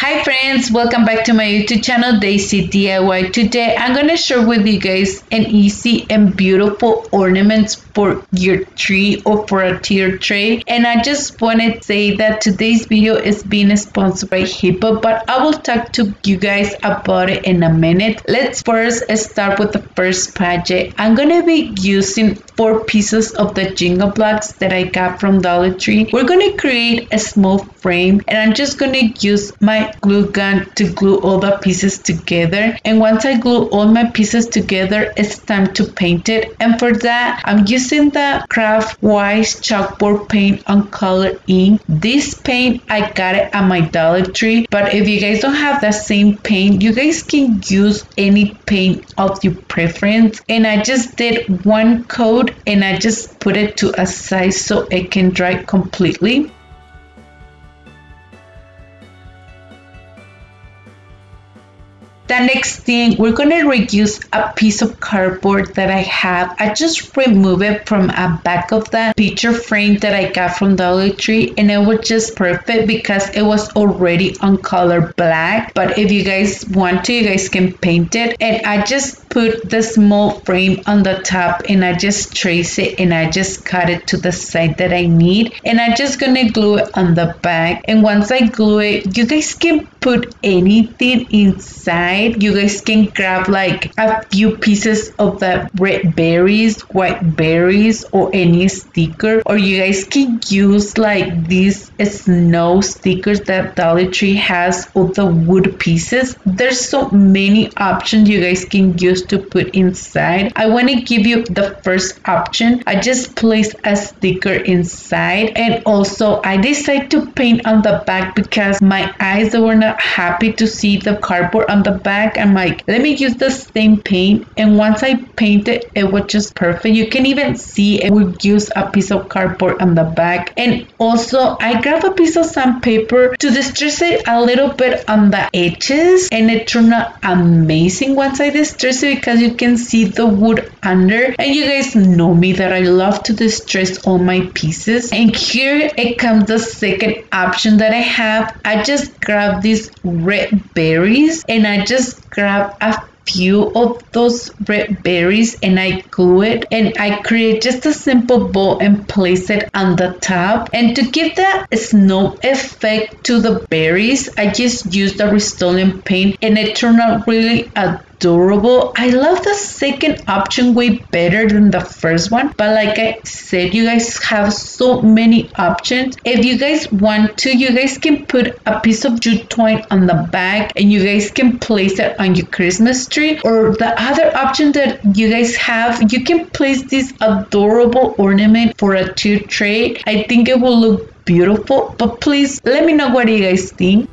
Hi friends, welcome back to my YouTube channel Daysi DIY. Today I'm going to share with you guys an easy and beautiful ornaments for your tree or for a tier tray. And I just want to say that today's video is being sponsored by Hiipoo, but I will talk to you guys about it in a minute. Let's first start with the first project. I'm going to be using 4 pieces of the jingle blocks that I got from Dollar Tree. We're going to create a small frame and I'm just going to use my glue gun to glue all the pieces together. And once I glue all my pieces together, it's time to paint it. And for that, I'm using the Craft Wise chalkboard paint on color ink. This paint, I got it at my Dollar Tree, but if you guys don't have the same paint, you guys can use any paint of your preference. And I just did 1 coat and I just put it to a side so it can dry completely. The next thing, we're going to reuse a piece of cardboard that I have. I just removed it from a back of the picture frame that I got from Dollar Tree, and it was just perfect because it was already on color black. But if you guys want to, you guys can paint it. And I just put the small frame on the top and I just trace it and I just cut it to the side that I need. And I'm just going to glue it on the back. And once I glue it, you guys can put anything inside. You guys can grab like a few pieces of the red berries, white berries, or any sticker, or you guys can use like these snow stickers that Dollar Tree has with the wood pieces. There's so many options you guys can use to put inside. I want to give you the first option. I just placed a sticker inside, and also I decided to paint on the back because my eyes were not happy to see the cardboard on the back. I'm like, let me use the same paint, and once I painted, it was just perfect. You can even see it would use a piece of cardboard on the back. And also I grabbed a piece of sandpaper to distress it a little bit on the edges, and it turned out amazing once I distress it because you can see the wood under. And you guys know me that I love to distress all my pieces. And here it comes the second option that I have. I just grabbed these red berries and I just grab a few of those red berries and I glue it, and I create just a simple bow and place it on the top. And to give that snow effect to the berries, I just used the Rust-Oleum paint and it turned out really adorable. I love the second option way better than the first one, but like I said, you guys have so many options. If you guys want to, you guys can put a piece of jute twine on the back and you guys can place it on your Christmas tree. Or the other option that you guys have, you can place this adorable ornament for a tier tray. I think it will look beautiful, but please let me know what you guys think.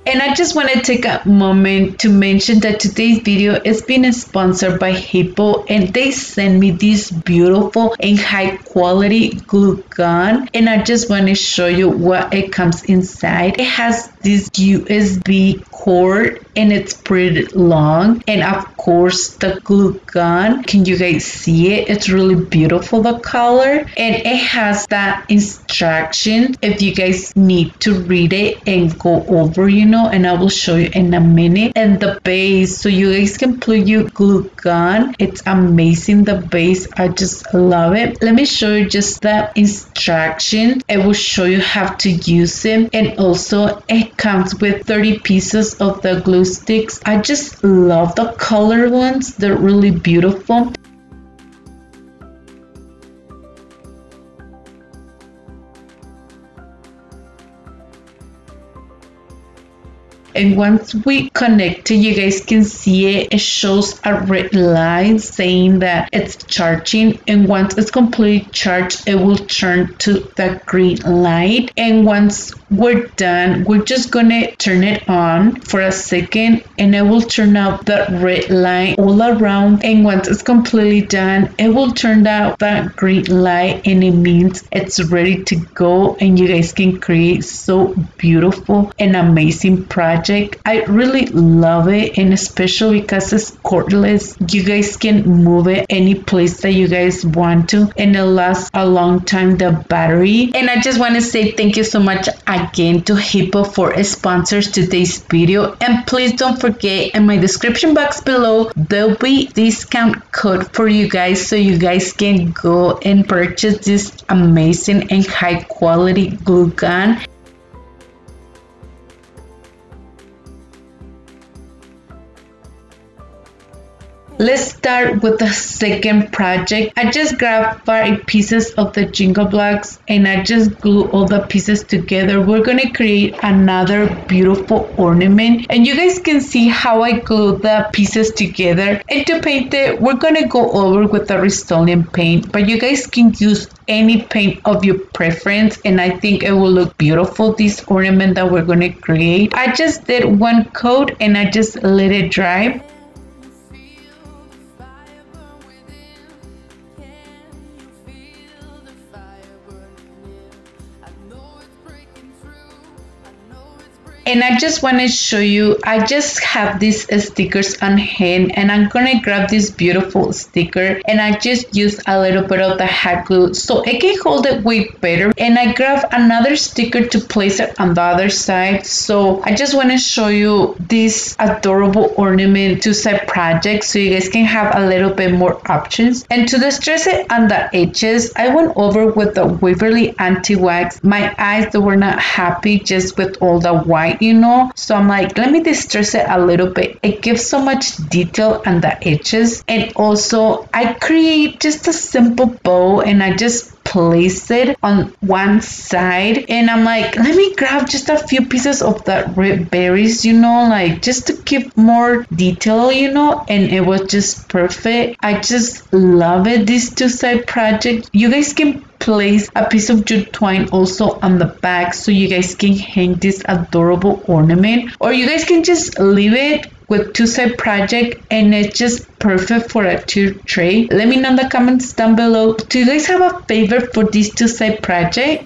And I just want to take a moment to mention that today's video is being sponsored by Hiipoo, and they sent me this beautiful and high quality glue gun. And I just want to show you what it comes inside. It has this USB cord and it's pretty long, and of course the glue gun, can you guys see it? It's really beautiful, the color, and it has that instruction if you guys need to read it and go over, you know, and I will show you in a minute. And the base, so you guys can plug your glue gun. It's amazing, the base, I just love it. Let me show you just the instruction. It will show you how to use it, and also it comes with 30 pieces of the glue sticks. I just love the color ones, they're really beautiful. And once we connect it, you guys can see it. It shows a red line saying that it's charging. And once it's completely charged, it will turn to the green light. And once we're done, we're just gonna turn it on for a second and it will turn out that red line all around, and once it's completely done it will turn out that green light, and it means it's ready to go and you guys can create so beautiful and amazing project. I really love it, and especially because it's cordless, you guys can move it any place that you guys want to and it lasts a long time, the battery. And I just want to say thank you so much again to Hiipoo for sponsors today's video, and please don't forget in my description box below there'll be discount code for you guys so you guys can go and purchase this amazing and high quality glue gun. Let's start with the second project. I just grabbed 5 pieces of the jingle blocks and I just glue all the pieces together. We're gonna create another beautiful ornament, and you guys can see how I glue the pieces together. And to paint it, we're gonna go over with the Rust-Oleum paint, but you guys can use any paint of your preference, and I think it will look beautiful, this ornament that we're gonna create. I just did one coat and I just let it dry. And I just want to show you, I just have these stickers on hand, and I'm gonna grab this beautiful sticker and I just use a little bit of the hot glue so it can hold it way better. And I grab another sticker to place it on the other side. So I just want to show you this adorable ornament 2-side project so you guys can have a little bit more options. And to distress it on the edges, I went over with the Waverly anti-wax. My eyes, they were not happy just with all the white, you know, so I'm like, let me distress it a little bit. It gives so much detail on the edges. And also I create just a simple bow and I just place it on one side, and I'm like, let me grab just a few pieces of the red berries, you know, like just to give more detail, you know, and it was just perfect. I just love it, this 2-side project. You guys can place a piece of jute twine also on the back so you guys can hang this adorable ornament, or you guys can just leave it with 2-side project and it's just perfect for a tray. Let me know in the comments down below, do you guys have a favorite for this 2-side project?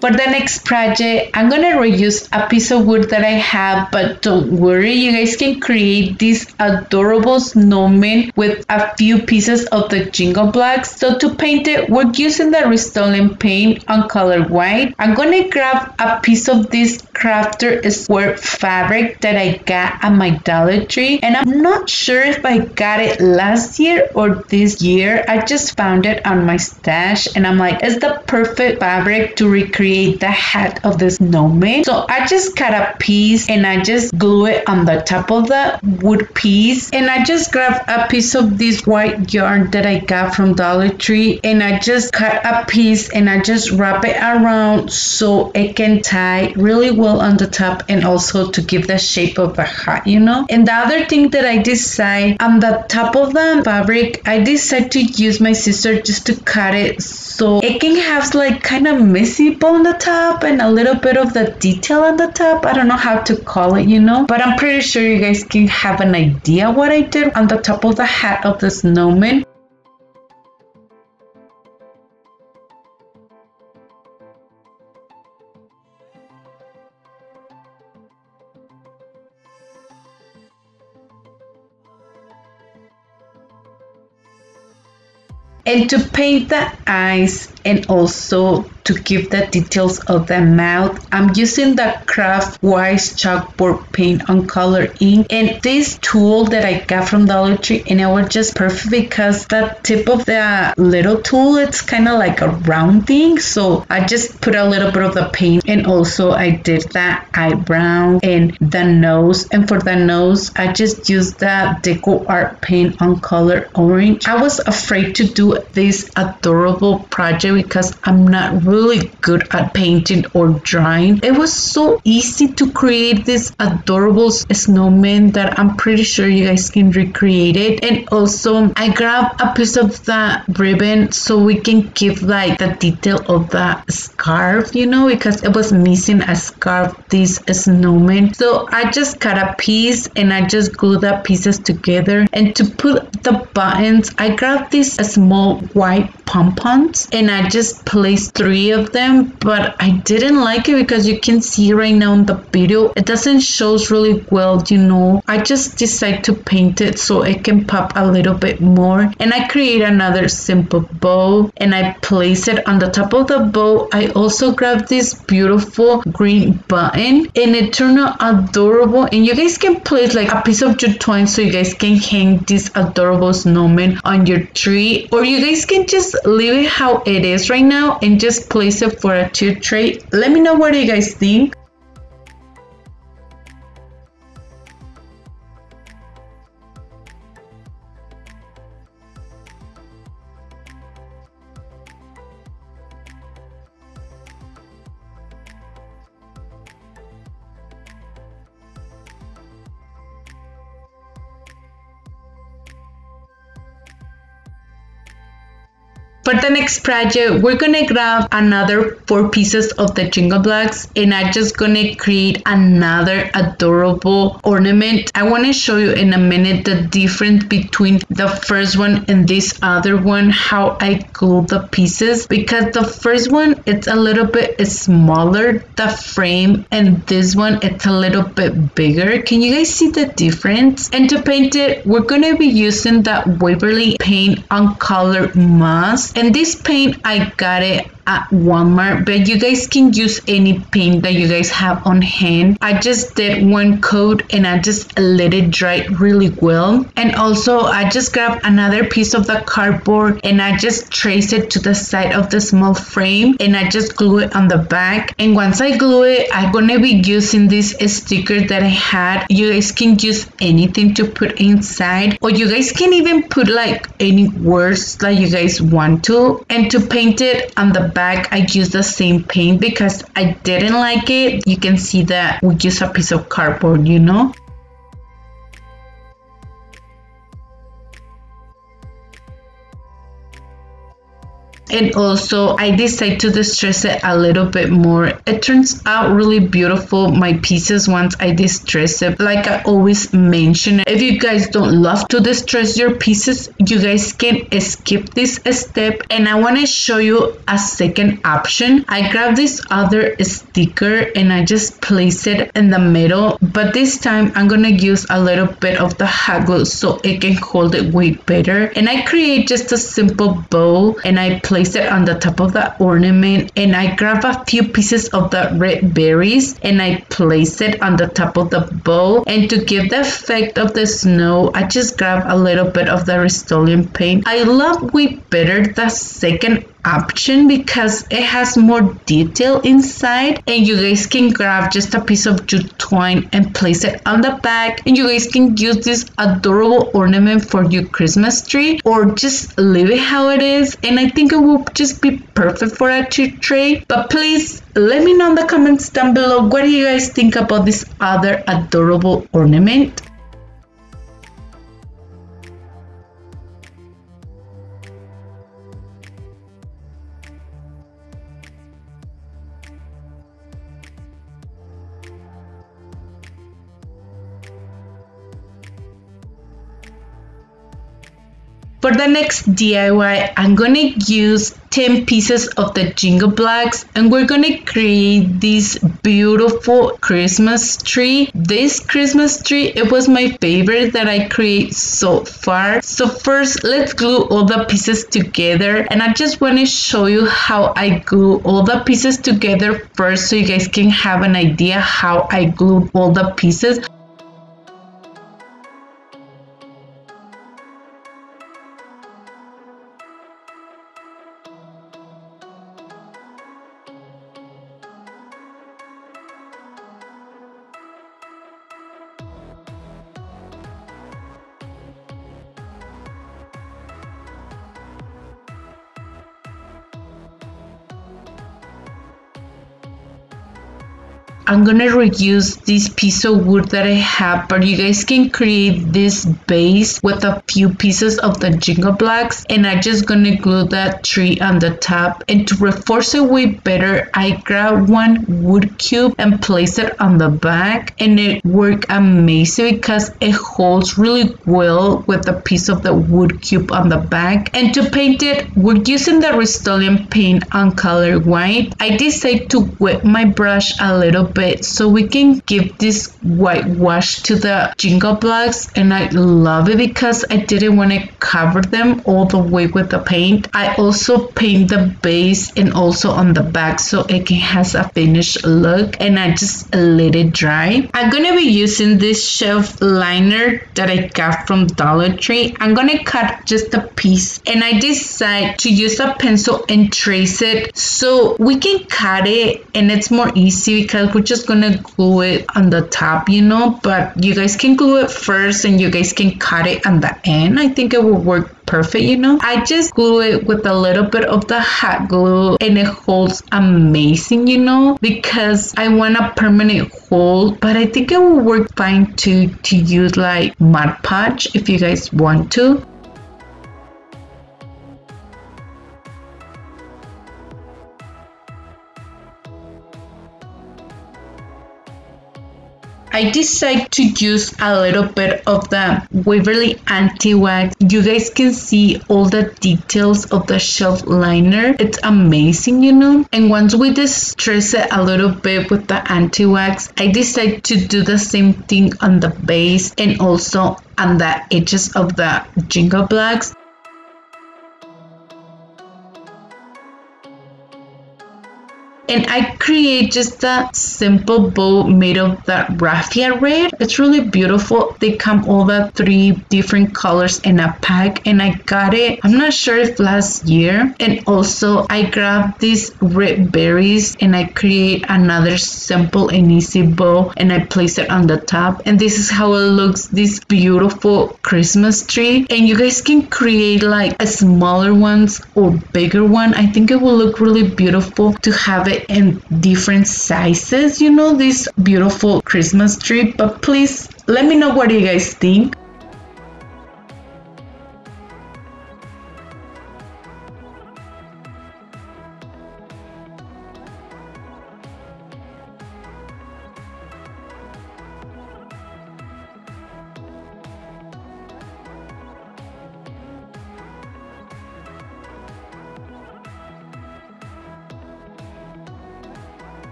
For the next project, I'm gonna reuse a piece of wood that I have, but don't worry, you guys can create this adorable snowman with a few pieces of the jingle blocks. So to paint it, we're using the Rust-Oleum paint on color white. I'm gonna grab a piece of this crafter square fabric that I got at my Dollar Tree, and I'm not sure if I got it last year or this year. I just found it on my stash and I'm like, it's the perfect fabric to recreate the hat of the snowman. So I just cut a piece and I just glue it on the top of the wood piece, and I just grabbed a piece of this white yarn that I got from Dollar Tree and I just cut a piece and I just wrap it around so it can tie really well on the top and also to give the shape of a hat, you know. And the other thing that I decide on the top of the fabric, I decided to use my scissors just to cut it so it can have like kind of messy bone the top and a little bit of the detail on the top. I don't know how to call it, you know, but I'm pretty sure you guys can have an idea what I did on the top of the hat of the snowman. And to paint the eyes and also to give the details of the mouth. I'm using the Craft Wise chalkboard paint on color ink, and this tool that I got from Dollar Tree, and it was just perfect because the tip of the little tool, it's kind of like a round thing, so I just put a little bit of the paint, and also I did the eyebrow and the nose, and for the nose I just used the Decor art paint on color orange. I was afraid to do this adorable project because I'm not really good at painting or drawing. It was so easy to create this adorable snowman that I'm pretty sure you guys can recreate it. And also I grabbed a piece of the ribbon so we can give like the detail of the scarf, you know, because it was missing a scarf, this snowman. So I just cut a piece and I just glued the pieces together. And to put the buttons, I grabbed these small white pom-poms and I just placed 3 of them, but I didn't like it because you can see right now in the video it doesn't show really well, you know. I just decided to paint it so it can pop a little bit more, and I create another simple bow and I place it on the top of the bow. I also grabbed this beautiful green button and it turned out adorable, and you guys can place like a piece of jute twine so you guys can hang this adorable snowman on your tree, or you guys can just leave it how it is right now and just place it for a tube tray. Let me know what you guys think. For the next project, we're gonna grab another 4 pieces of the jingle blocks and I'm just gonna create another adorable ornament. I wanna show you in a minute the difference between the first one and this other one, how I glue the pieces, because the first one it's a little bit smaller, the frame, and this one it's a little bit bigger. Can you guys see the difference? And to paint it, we're gonna be using the Waverly paint on color moss. And this paint I got it at Walmart, but you guys can use any paint that you guys have on hand. I just did 1 coat and I just let it dry really well. And also I just grabbed another piece of the cardboard and I just traced it to the side of the small frame and I just glue it on the back. And once I glue it, I'm gonna be using this sticker that I had. You guys can use anything to put inside, or you guys can even put like any words that you guys want to. And to paint it on the back, I used the same paint because I didn't like it. You can see that we use a piece of cardboard, you know. And also I decided to distress it a little bit more. It turns out really beautiful, my pieces, once I distress it. Like I always mention, if you guys don't love to distress your pieces, you guys can skip this step. And I want to show you a second option. I grabbed this other sticker and I just place it in the middle, but this time I'm gonna use a little bit of the hot glue so it can hold it way better. And I create just a simple bow and I place it on the top of the ornament, and I grab a few pieces of the red berries and I place it on the top of the bow. And to give the effect of the snow, I just grab a little bit of the Rust-Oleum paint. I love way better the second option because it has more detail inside, and you guys can grab just a piece of jute twine and place it on the back, and you guys can use this adorable ornament for your Christmas tree or just leave it how it is. And I think it will just be perfect for a tree tray. But please let me know in the comments down below, what do you guys think about this other adorable ornament? For the next DIY, I'm gonna use 10 pieces of the Jingle Blocks, and we're gonna create this beautiful Christmas tree. This Christmas tree, it was my favorite that I create so far. So first, let's glue all the pieces together, and I just want to show you how I glue all the pieces together first, so you guys can have an idea how I glued all the pieces. I'm gonna reuse this piece of wood that I have, but you guys can create this base with a few pieces of the Jingle Blocks, and I'm just gonna glue that tree on the top. And to reinforce it way better, I grabbed one wood cube and place it on the back, and it worked amazing because it holds really well with a piece of the wood cube on the back. And to paint it, we're using the Rust-Oleum paint on color white. I decided to wet my brush a little bit so we can give this white wash to the Jingle Blocks, and I love it because I didn't want to cover them all the way with the paint. I also paint the base and also on the back so it has a finished look, and I just let it dry. I'm gonna be using this shelf liner that I got from Dollar Tree. I'm gonna cut just a piece, and I decide to use a pencil and trace it so we can cut it and it's more easy because we're just gonna glue it on the top, you know, but you guys can glue it first and you guys can cut it on the end. I think it will work perfect, you know. I just glue it with a little bit of the hot glue, and it holds amazing, you know, because I want a permanent hold, but I think it will work fine to use like Mod Podge if you guys want to. I decided to use a little bit of the Waverly anti-wax. You guys can see all the details of the shelf liner. It's amazing, you know. And once we distress it a little bit with the anti-wax, I decided to do the same thing on the base and also on the edges of the Jingle Blocks. And I create just a simple bow made of that raffia red. It's really beautiful. They come all the 3 different colors in a pack, and I got it, I'm not sure if last year. And also I grabbed these red berries and I create another simple and easy bow, and I place it on the top, and this is how it looks, this beautiful Christmas tree. And you guys can create like a smaller ones or bigger one. I think it will look really beautiful to have it in different sizes, you know, this beautiful Christmas tree. But please let me know what you guys think.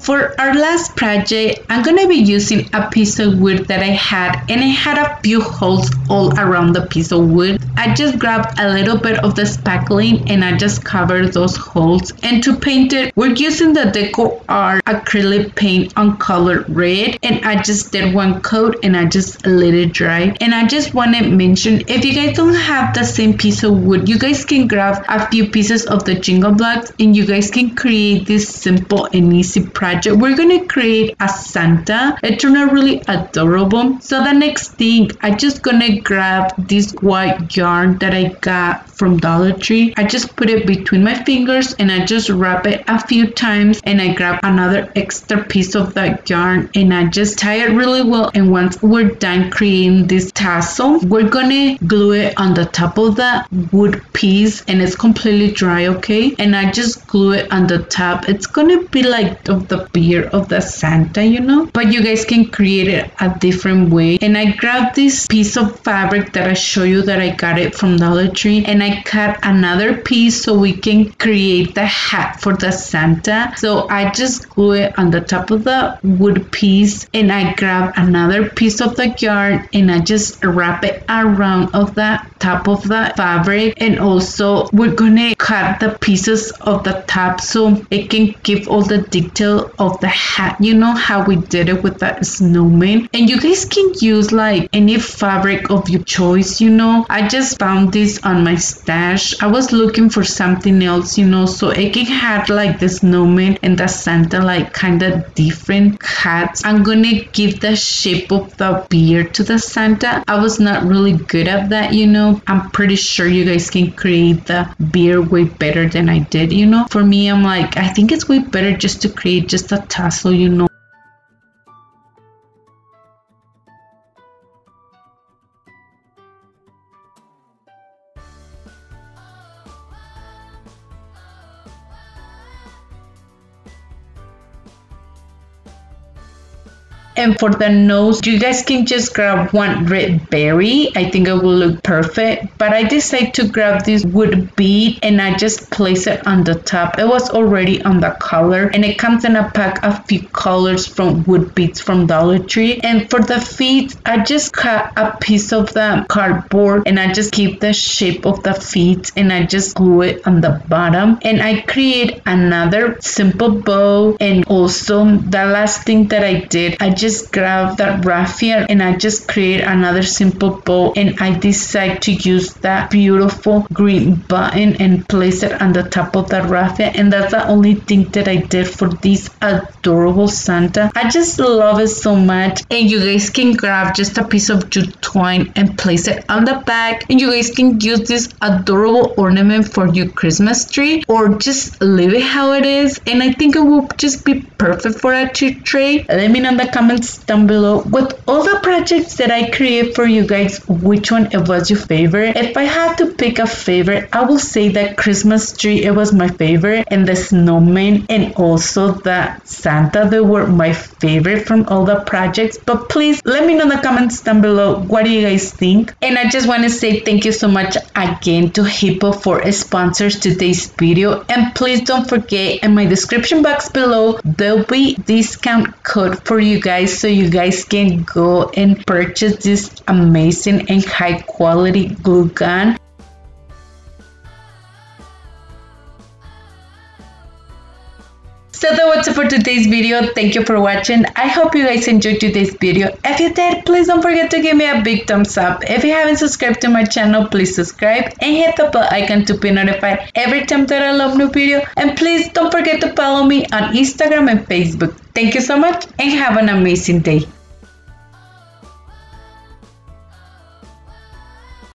For our last project, I'm going to be using a piece of wood that I had, and it had a few holes all around the piece of wood. I just grabbed a little bit of the spackling and I just covered those holes. And to paint it, we're using the Decor acrylic paint on color red, and I just did one coat and I just let it dry. And I just want to mention, if you guys don't have the same piece of wood, you guys can grab a few pieces of the Jingle Blocks and you guys can create this simple and easy project. We're gonna create a Santa. It turned out really adorable. So the next thing, I just gonna grab this white yarn that I got from Dollar Tree. I just put it between my fingers and I just wrap it a few times, and I grab another extra piece of that yarn and I just tie it really well. And once we're done creating this tassel, we're gonna glue it on the top of the wood piece, and it's completely dry, okay? And I just glue it on the top. It's gonna be like of the beard of the Santa, you know, but you guys can create it a different way. And I grabbed this piece of fabric that I show you that I got got it from Dollar Tree, and I cut another piece so we can create the hat for the Santa. So I just glue it on the top of the wood piece, and I grab another piece of the yarn and I just wrap it around of the top of the fabric. And also we're gonna cut the pieces of the top so it can give all the detail of the hat, you know how we did it with the snowman. And you guys can use like any fabric of your choice, you know. I just found this on my stash. I was looking for something else, you know, so it can have like the snowman and the Santa like kind of different hats. I'm gonna give the shape of the beard to the Santa. I was not really good at that, you know. I'm pretty sure you guys can create the beard way better than I did, you know. For me, I'm like, I think it's way better just to create just a tassel, you know. And for the nose, you guys can just grab one red berry. I think it will look perfect. But I decided to grab this wood bead and I just place it on the top. It was already on the collar, and it comes in a pack of few colors from wood beads from Dollar Tree. And for the feet, I just cut a piece of the cardboard and I just keep the shape of the feet and I just glue it on the bottom. And I create another simple bow. And also the last thing that I did, I just grab that raffia and I just create another simple bow, and I decide to use that beautiful green button and place it on the top of that raffia. And that's the only thing that I did for this adorable Santa. I just love it so much. And you guys can grab just a piece of jute twine and place it on the back, and you guys can use this adorable ornament for your Christmas tree or just leave it how it is. And I think it will just be perfect for a tree tray. Let me know in the comments down below with all the projects that I create for you guys, which one it was your favorite. If I had to pick a favorite, I will say that Christmas tree, it was my favorite, and the snowman and also the Santa, they were my favorite from all the projects. But please let me know in the comments down below what do you guys think. And I just want to say thank you so much again to Hiipoo for sponsors today's video. And please don't forget, in my description box below there'll be discount code for you guys, so you guys can go and purchase this amazing and high quality glue gun. So that was it for today's video. Thank you for watching. I hope you guys enjoyed today's video. If you did, please don't forget to give me a big thumbs up. If you haven't subscribed to my channel, please subscribe and hit the bell icon to be notified every time that I upload new video. And please don't forget to follow me on Instagram and Facebook. Thank you so much and have an amazing day.